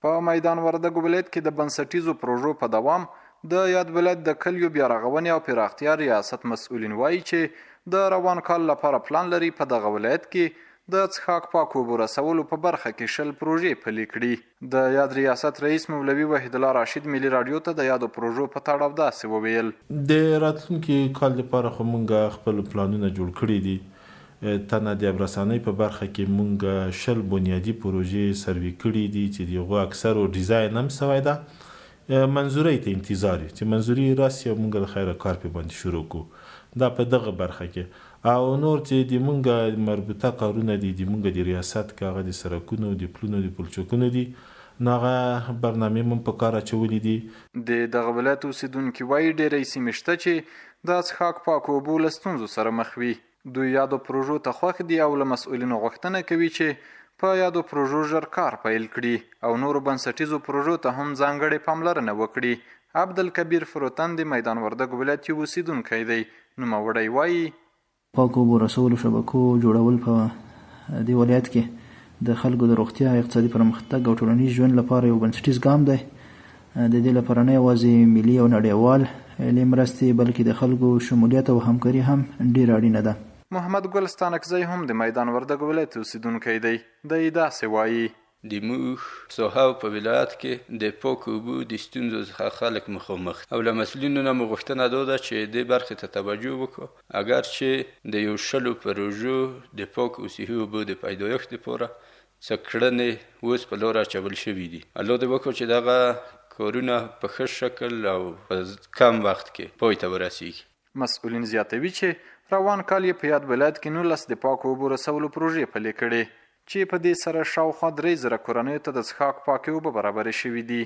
په میدان وردګ ولایت کې د بنسټیزو پروژو په دوام د یاد ولایت د کلیو بیا رغونې او پراختیا ریاست مسؤلین وایي چې د روان کال لپاره پلان لري په دغه ولایت کې د څښاک پاکو اوبو رسولو په برخه کې 10 پروژې پلي کړي. د یاد ریاست رئیس مولوي وحید الله راشد ملي راډیو ته د یادو پروژو په تړاو داسې وویل. د راتلونکي کال لپاره خو مونږ خپل پلانونه جوړ کړي دي. تنه د ابرسانۍ په برخه کې مونږ 10 بنیادي پروژې سروي کړي دي چې دغه اکثر ډیزاین هم سوی ده. منظوري ته انتظار چې منظوري راسي مونږ له خیره کار په باندې شروع کو. دا په دغه برخه کې او نور چې د مونږ مربوطه کارونه دي د مونږ د ریاست کاغه د سرکونو د پلونو د پلچکونو دي ناغه برنامه مون په کار اچولې دي. د دغه ولایت اوسیدونکو وایي ډېرې سیمې شته چې د څښاک پاکو اوبو له ستونزو سره مخ وي. دوی یادو پروژو ته خوښ دي او له مسؤلینو غوښتنه کوي چې په یادو پروژو ژر کار پیل کړي او نورو بنسټیزو پروژو ته هم ځانګړې پاملرنه وکړي. عبدالکبیر فروتن د میدان وردګ ولایت یو اوسیدونکی دی. نوموړی وایي پاکو اوبو رسولو شبکو جوړول په دې ولایت کې د خلکو د روغتیا، اقتصادي پرمختګ او ټولنیز ژوند لپاره یو بنسټیز ګام دی. د دې لپاره نه یوازې ملي او نړیوال مرستې بلکې د خلکو شمولیت او همکاري هم ډېره اړینه ده. محمد ګل ستانکزی هم د میدان وردګ ولایت اوسیدونکی دی. دی داسې وایي د موږ سوهاو په ولایت کې د پاکو اوبو د ستونزو څخه خلک مخامخ او له مسؤلینو نه مو غوښتنه ده چې دې برخې ته توجه وکړو. اگر چې د یو 10 پروژو د پاک او صحي اوبو د پیدایښت لپاره څه کړنې اوس په لاره اچول شوي دي. الله دې وکړو چې دغه کارونه په ښه شکل او په کم وخت کې پای ته ورسیږي. مسؤلین زیاتوي چې روان کال یې په یاد ولایت کې 19 د پاکو اوبو رسولو پروژې پلي کړي چې په دې سره شاوخوا 3000 کورنیو ته د څښاک پاکې اوبه برابرې شوي دي.